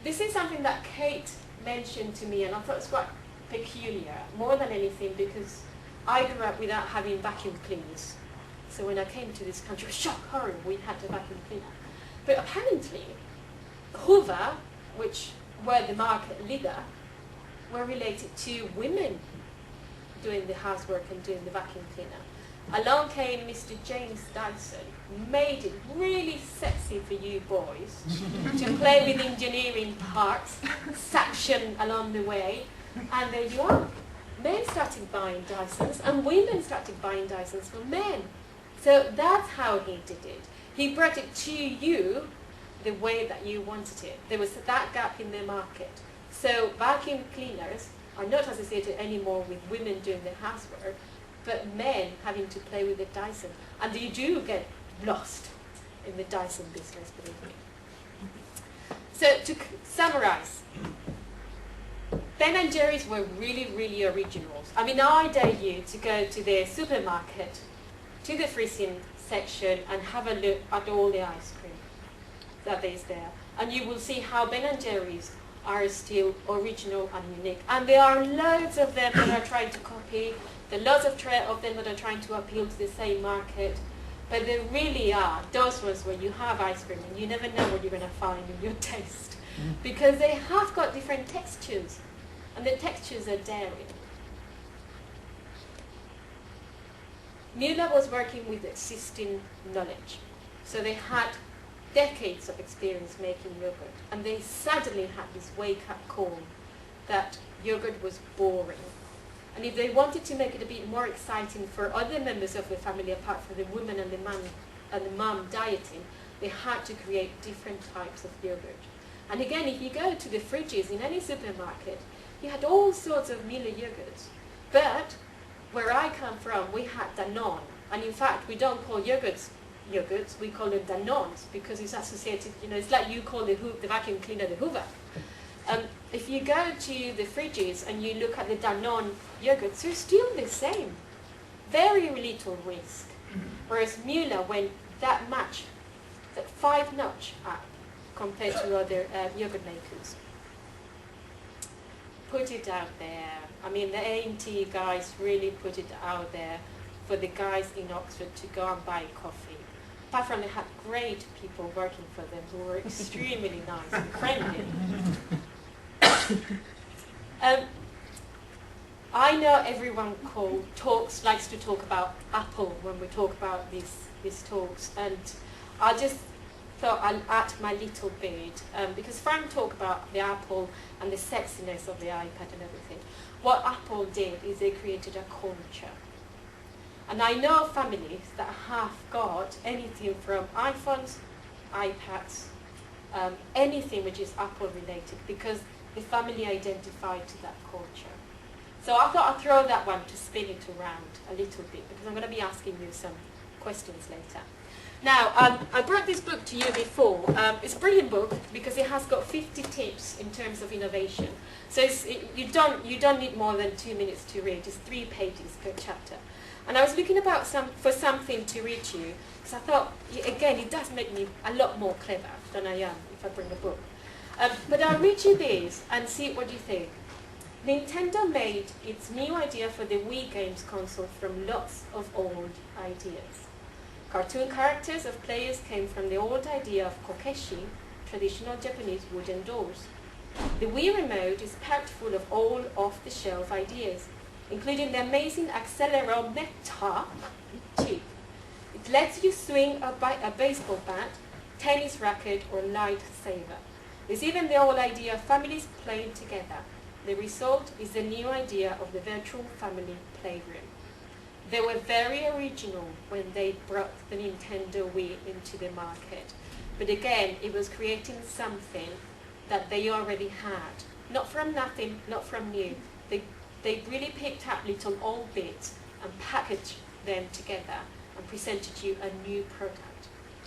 this is something that Kate mentioned to me, and I thought it was quite peculiar, more than anything, because I grew up without having vacuum cleaners. So when I came to this country, shock, horror, we had a vacuum cleaner. But apparently, Hoover, which were the market leader, were related to women doing the housework and doing the vacuum cleaner. Along came Mr. James Dyson, made it really sexy for you boys to play with engineering parts, suction along the way, and there you are. Men started buying Dysons, and women started buying Dysons for men. So that's how he did it. He brought it to you the way that you wanted it. There was that gap in the market. So vacuum cleaners are not associated anymore with women doing the housework, but men having to play with the Dyson. And you do get lost in the Dyson business, believe me. So to summarize, Ben & Jerry's were really, really originals. I mean, I dare you to go to the supermarket, to the freezing section, and have a look at all the ice cream that is there. And you will see how Ben & Jerry's are still original and unique. And there are loads of them that are trying to copy. There are lots of them that are trying to appeal to the same market. But there really are those ones where you have ice cream and you never know what you're going to find in your taste. Because they have got different textures. And the textures are daring. Müller was working with existing knowledge. So they had decades of experience making yogurt. And they suddenly had this wake-up call that yogurt was boring. And if they wanted to make it a bit more exciting for other members of the family, apart from the woman and the mum dieting, they had to create different types of yogurt. And again, if you go to the fridges in any supermarket, you had all sorts of Müller yogurts. But where I come from, we had Danone. And in fact, we don't call yogurts, we call them Danones, because it's associated, it's like you call the vacuum cleaner the Hoover. If you go to the fridges and you look at the Danone yogurts, they're still the same. Very little risk. Whereas Müller went that much, that 5 notch up compared to other yogurt makers. Put it out there. I mean, the A&T guys really put it out there for the guys in Oxford to go and buy coffee. Apart from they had great people working for them who were extremely nice and friendly. I know everyone likes to talk about Apple when we talk about these talks, and I just thought I'll add my little bit, because Frank talked about the Apple and the sexiness of the iPad and everything. What Apple did is they created a culture. And I know families that have got anything from iPhones, iPads, anything which is Apple related, because the family identified to that culture. So I thought I'd throw that one to spin it around a little bit, because I'm going to be asking you some questions later. Now, I brought this book to you before. It's a brilliant book because it has got 50 tips in terms of innovation. So you don't need more than 2 minutes to read. It's 3 pages per chapter. And I was looking for something to read to you, because I thought, again, it does make me a lot more clever than I am if I bring a book. But I'll read you this and see what you think. Nintendo made its new idea for the Wii games console from lots of old ideas. Cartoon characters of players came from the old idea of kokeshi, traditional Japanese wooden doors. The Wii remote is packed full of all off-the-shelf ideas, including the amazing accelerometer. It lets you swing a baseball bat, tennis racket, or lightsaber. There's even the old idea of families playing together. The result is the new idea of the virtual family playroom. They were very original when they brought the Nintendo Wii into the market. But again, it was creating something that they already had. Not from nothing, not from new. They really picked up little old bits and packaged them together and presented you a new product.